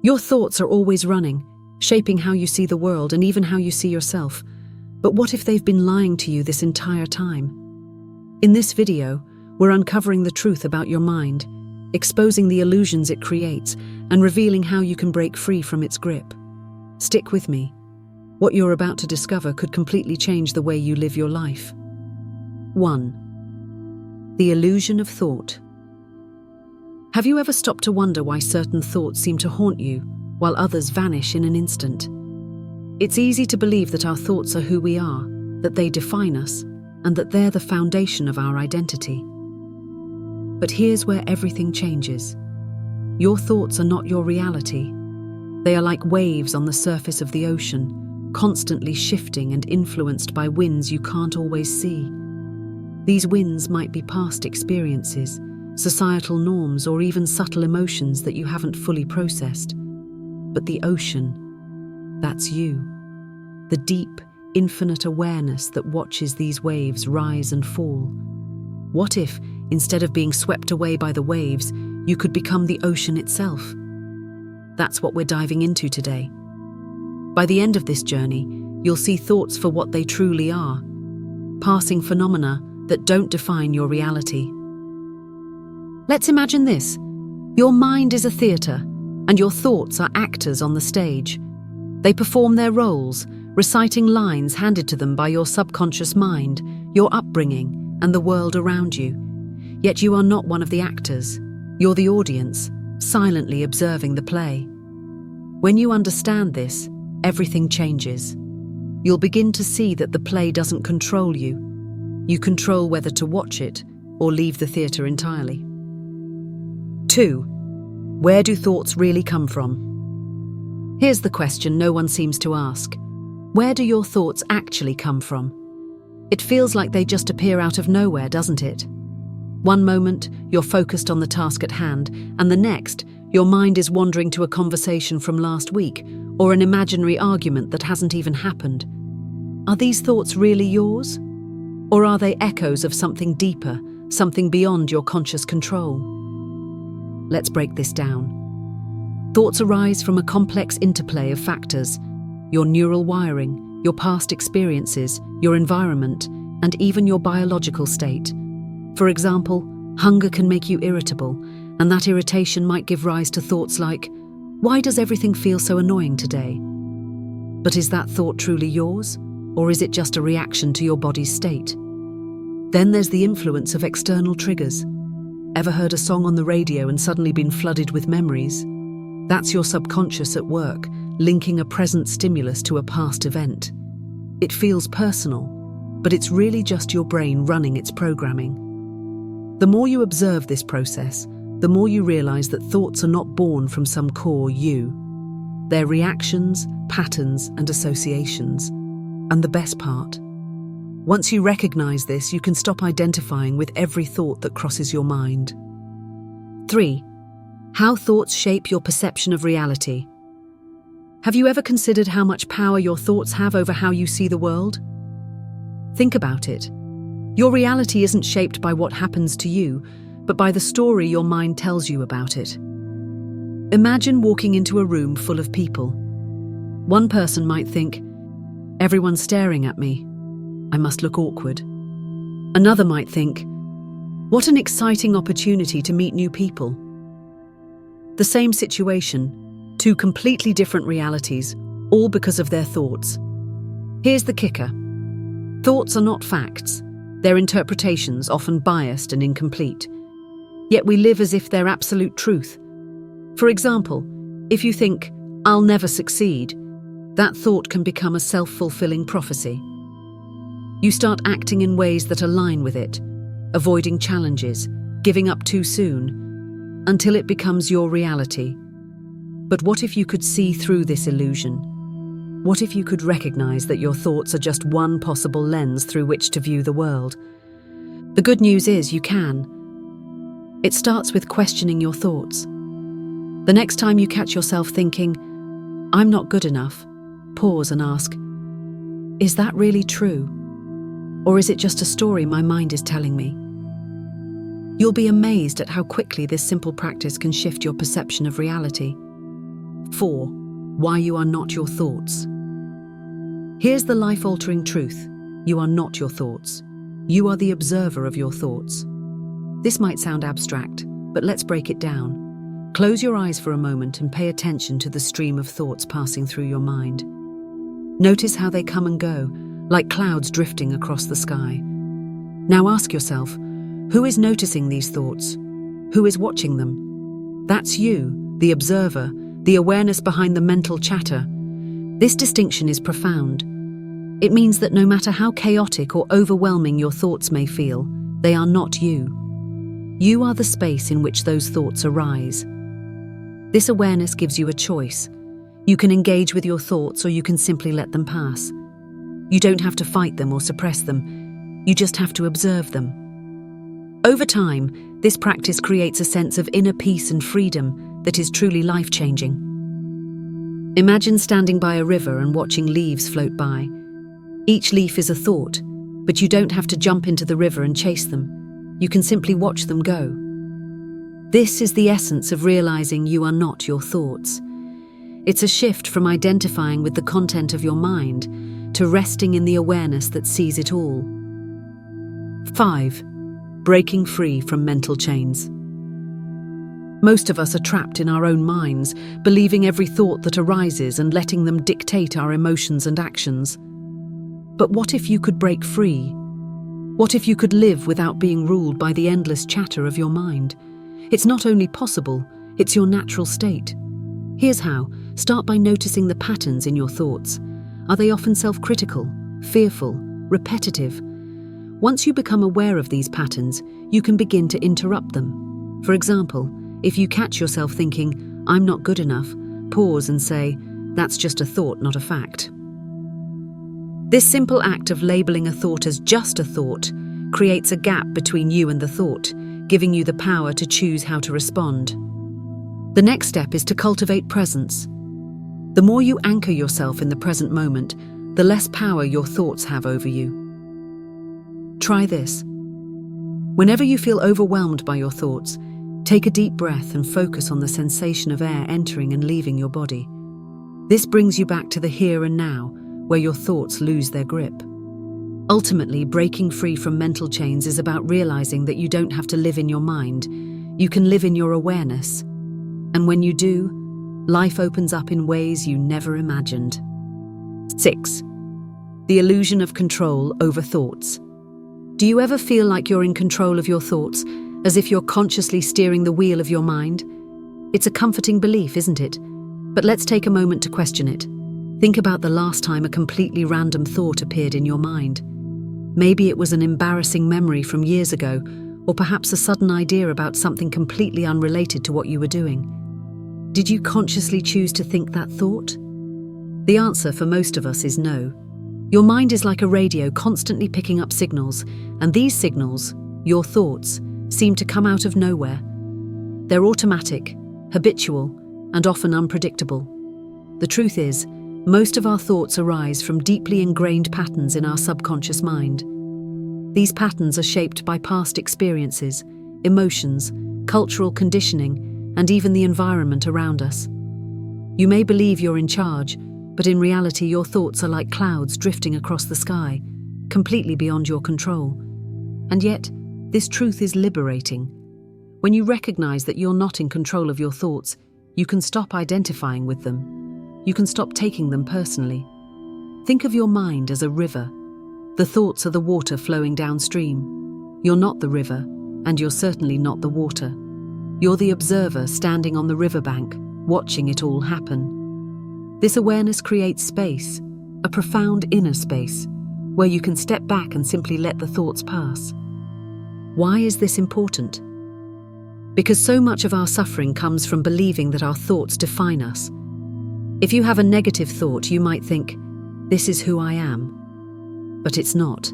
Your thoughts are always running, shaping how you see the world and even how you see yourself. But what if they've been lying to you this entire time? In this video, we're uncovering the truth about your mind, exposing the illusions it creates, and revealing how you can break free from its grip. Stick with me. What you're about to discover could completely change the way you live your life. 1. The illusion of thought. Have you ever stopped to wonder why certain thoughts seem to haunt you, while others vanish in an instant? It's easy to believe that our thoughts are who we are, that they define us, and that they're the foundation of our identity. But here's where everything changes. Your thoughts are not your reality. They are like waves on the surface of the ocean, constantly shifting and influenced by winds you can't always see. These winds might be past experiences, societal norms, or even subtle emotions that you haven't fully processed. But the ocean, that's you. The deep, infinite awareness that watches these waves rise and fall. What if, instead of being swept away by the waves, you could become the ocean itself? That's what we're diving into today. By the end of this journey, you'll see thoughts for what they truly are, passing phenomena that don't define your reality. Let's imagine this. Your mind is a theatre, and your thoughts are actors on the stage. They perform their roles, reciting lines handed to them by your subconscious mind, your upbringing, and the world around you. Yet you are not one of the actors. You're the audience, silently observing the play. When you understand this, everything changes. You'll begin to see that the play doesn't control you. You control whether to watch it or leave the theatre entirely. 2. Where do thoughts really come from? Here's the question no one seems to ask. Where do your thoughts actually come from? It feels like they just appear out of nowhere, doesn't it? One moment, you're focused on the task at hand, and the next, your mind is wandering to a conversation from last week or an imaginary argument that hasn't even happened. Are these thoughts really yours? Or are they echoes of something deeper, something beyond your conscious control? Let's break this down. Thoughts arise from a complex interplay of factors: your neural wiring, your past experiences, your environment, and even your biological state. For example, hunger can make you irritable, and that irritation might give rise to thoughts like, "Why does everything feel so annoying today?" But is that thought truly yours, or is it just a reaction to your body's state? Then there's the influence of external triggers. Ever heard a song on the radio and suddenly been flooded with memories? That's your subconscious at work, linking a present stimulus to a past event. It feels personal, but it's really just your brain running its programming. The more you observe this process, the more you realize that thoughts are not born from some core you. They're reactions, patterns, and associations. And the best part, once you recognize this, you can stop identifying with every thought that crosses your mind. 3. How thoughts shape your perception of reality. Have you ever considered how much power your thoughts have over how you see the world? Think about it. Your reality isn't shaped by what happens to you, but by the story your mind tells you about it. Imagine walking into a room full of people. One person might think, "Everyone's staring at me. I must look awkward." Another might think, "What an exciting opportunity to meet new people." The same situation, two completely different realities, all because of their thoughts. Here's the kicker. Thoughts are not facts. They're interpretations, often biased and incomplete. Yet we live as if they're absolute truth. For example, if you think, "I'll never succeed," that thought can become a self-fulfilling prophecy. You start acting in ways that align with it, avoiding challenges, giving up too soon, until it becomes your reality. But what if you could see through this illusion? What if you could recognize that your thoughts are just one possible lens through which to view the world? The good news is you can. It starts with questioning your thoughts. The next time you catch yourself thinking, "I'm not good enough," pause and ask, "Is that really true? Or is it just a story my mind is telling me?" You'll be amazed at how quickly this simple practice can shift your perception of reality. 4. Why you are not your thoughts. Here's the life-altering truth. You are not your thoughts. You are the observer of your thoughts. This might sound abstract, but let's break it down. Close your eyes for a moment and pay attention to the stream of thoughts passing through your mind. Notice how they come and go, like clouds drifting across the sky. Now ask yourself, who is noticing these thoughts? Who is watching them? That's you, the observer, the awareness behind the mental chatter. This distinction is profound. It means that no matter how chaotic or overwhelming your thoughts may feel, they are not you. You are the space in which those thoughts arise. This awareness gives you a choice. You can engage with your thoughts, or you can simply let them pass. You don't have to fight them or suppress them. You just have to observe them. Over time, this practice creates a sense of inner peace and freedom that is truly life-changing. Imagine standing by a river and watching leaves float by. Each leaf is a thought, but you don't have to jump into the river and chase them. You can simply watch them go. This is the essence of realizing you are not your thoughts. It's a shift from identifying with the content of your mind to resting in the awareness that sees it all. 5. Breaking free from mental chains. Most of us are trapped in our own minds, believing every thought that arises and letting them dictate our emotions and actions. But what if you could break free? What if you could live without being ruled by the endless chatter of your mind? It's not only possible, it's your natural state. Here's how. Start by noticing the patterns in your thoughts. Are they often self-critical, fearful, repetitive? Once you become aware of these patterns, you can begin to interrupt them. For example, if you catch yourself thinking, "I'm not good enough," pause and say, "That's just a thought, not a fact." This simple act of labeling a thought as just a thought creates a gap between you and the thought, giving you the power to choose how to respond. The next step is to cultivate presence. The more you anchor yourself in the present moment, the less power your thoughts have over you. Try this. Whenever you feel overwhelmed by your thoughts, take a deep breath and focus on the sensation of air entering and leaving your body. This brings you back to the here and now, where your thoughts lose their grip. Ultimately, breaking free from mental chains is about realizing that you don't have to live in your mind. You can live in your awareness. And when you do, life opens up in ways you never imagined. 6. The illusion of control over thoughts. Do you ever feel like you're in control of your thoughts, as if you're consciously steering the wheel of your mind? It's a comforting belief, isn't it? But let's take a moment to question it. Think about the last time a completely random thought appeared in your mind. Maybe it was an embarrassing memory from years ago, or perhaps a sudden idea about something completely unrelated to what you were doing. Did you consciously choose to think that thought? The answer for most of us is no. Your mind is like a radio constantly picking up signals, and these signals, your thoughts, seem to come out of nowhere. They're automatic, habitual, and often unpredictable. The truth is, most of our thoughts arise from deeply ingrained patterns in our subconscious mind. These patterns are shaped by past experiences, emotions, cultural conditioning, and even the environment around us. You may believe you're in charge, but in reality your thoughts are like clouds drifting across the sky, completely beyond your control. And yet, this truth is liberating. When you recognize that you're not in control of your thoughts, you can stop identifying with them. You can stop taking them personally. Think of your mind as a river. The thoughts are the water flowing downstream. You're not the river, and you're certainly not the water. You're the observer standing on the riverbank, watching it all happen. This awareness creates space, a profound inner space, where you can step back and simply let the thoughts pass. Why is this important? Because so much of our suffering comes from believing that our thoughts define us. If you have a negative thought, you might think, "This is who I am." But it's not.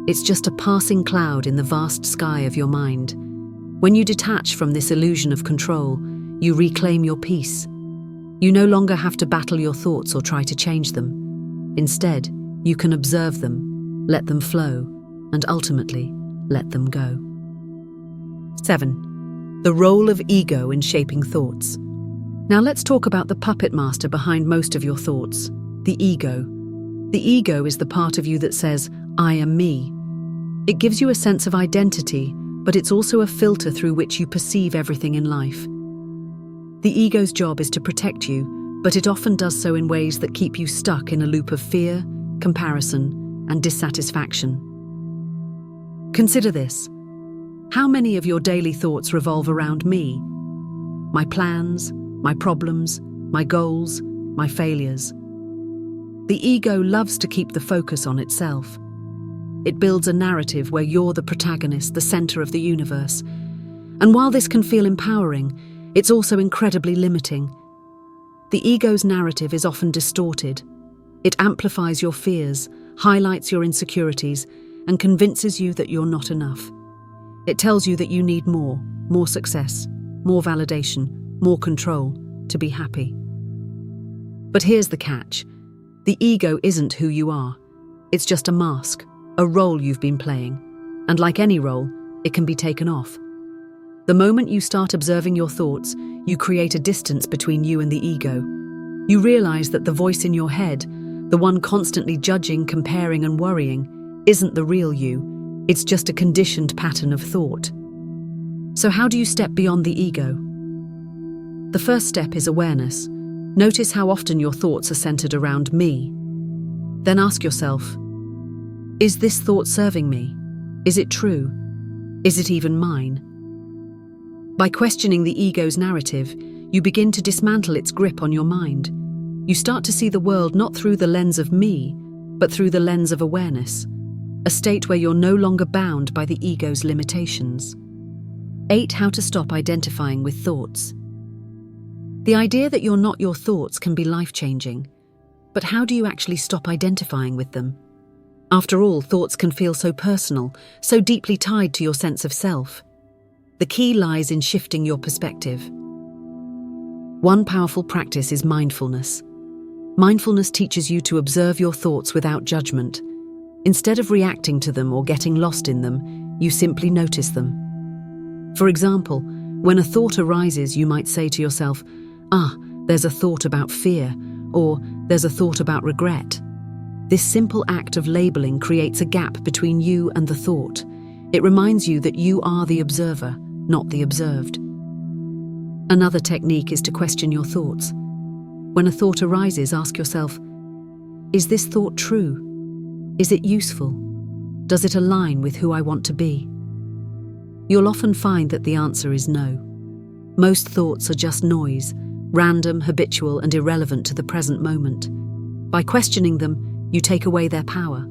It's just a passing cloud in the vast sky of your mind. When you detach from this illusion of control, you reclaim your peace. You no longer have to battle your thoughts or try to change them. Instead, you can observe them, let them flow, and ultimately, let them go. 7. The role of ego in shaping thoughts. Now let's talk about the puppet master behind most of your thoughts, the ego. The ego is the part of you that says, I am me. It gives you a sense of identity, but it's also a filter through which you perceive everything in life. The ego's job is to protect you, but it often does so in ways that keep you stuck in a loop of fear, comparison, and dissatisfaction. Consider this. How many of your daily thoughts revolve around me? My plans, my problems, my goals, my failures. The ego loves to keep the focus on itself. It builds a narrative where you're the protagonist, the center of the universe. And while this can feel empowering, it's also incredibly limiting. The ego's narrative is often distorted. It amplifies your fears, highlights your insecurities, and convinces you that you're not enough. It tells you that you need more success, more validation, more control to be happy. But here's the catch. The ego isn't who you are. It's just a mask, a role you've been playing. And like any role, it can be taken off. The moment you start observing your thoughts, you create a distance between you and the ego. You realize that the voice in your head, the one constantly judging, comparing, and worrying, isn't the real you. It's just a conditioned pattern of thought. So how do you step beyond the ego? The first step is awareness. Notice how often your thoughts are centered around me. Then ask yourself, is this thought serving me? Is it true? Is it even mine? By questioning the ego's narrative, you begin to dismantle its grip on your mind. You start to see the world not through the lens of me, but through the lens of awareness, a state where you're no longer bound by the ego's limitations. 8. How to stop identifying with thoughts. The idea that you're not your thoughts can be life-changing, but how do you actually stop identifying with them? After all, thoughts can feel so personal, so deeply tied to your sense of self. The key lies in shifting your perspective. One powerful practice is mindfulness. Mindfulness teaches you to observe your thoughts without judgment. Instead of reacting to them or getting lost in them, you simply notice them. For example, when a thought arises, you might say to yourself, there's a thought about fear, or there's a thought about regret. This simple act of labeling creates a gap between you and the thought. It reminds you that you are the observer, not the observed. Another technique is to question your thoughts. When a thought arises, ask yourself, is this thought true? Is it useful? Does it align with who I want to be? You'll often find that the answer is no. Most thoughts are just noise, random, habitual, and irrelevant to the present moment. By questioning them, you take away their power.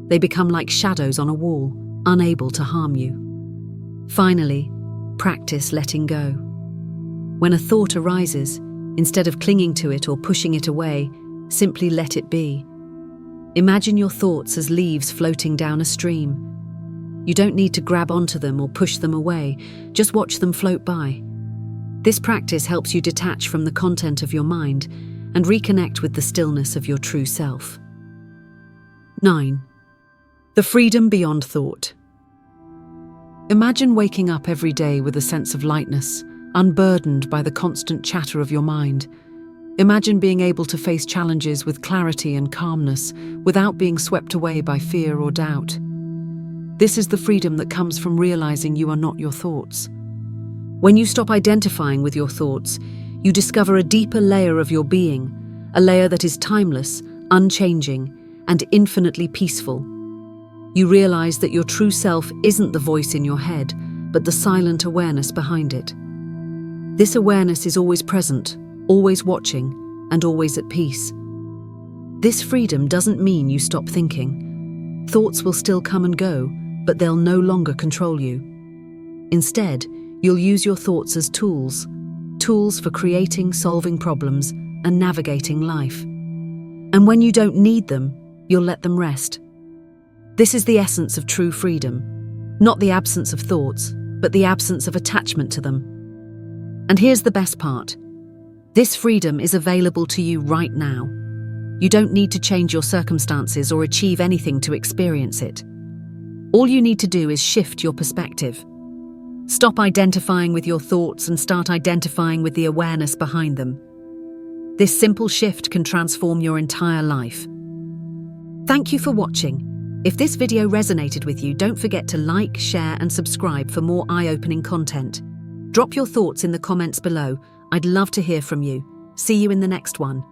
They become like shadows on a wall, unable to harm you. Finally, practice letting go. When a thought arises, instead of clinging to it or pushing it away, simply let it be. Imagine your thoughts as leaves floating down a stream. You don't need to grab onto them or push them away, just watch them float by. This practice helps you detach from the content of your mind and reconnect with the stillness of your true self. 9. The freedom beyond thought. Imagine waking up every day with a sense of lightness, unburdened by the constant chatter of your mind. Imagine being able to face challenges with clarity and calmness without being swept away by fear or doubt. This is the freedom that comes from realizing you are not your thoughts. When you stop identifying with your thoughts, you discover a deeper layer of your being, a layer that is timeless, unchanging, and infinitely peaceful. You realize that your true self isn't the voice in your head, but the silent awareness behind it. This awareness is always present, always watching, and always at peace. This freedom doesn't mean you stop thinking. Thoughts will still come and go, but they'll no longer control you. Instead, you'll use your thoughts as tools for creating, solving problems, and navigating life. And when you don't need them, you'll let them rest. This is the essence of true freedom, not the absence of thoughts, but the absence of attachment to them. And here's the best part. This freedom is available to you right now. You don't need to change your circumstances or achieve anything to experience it. All you need to do is shift your perspective. Stop identifying with your thoughts and start identifying with the awareness behind them. This simple shift can transform your entire life. Thank you for watching. If this video resonated with you, don't forget to like, share, and subscribe for more eye-opening content. Drop your thoughts in the comments below. I'd love to hear from you. See you in the next one.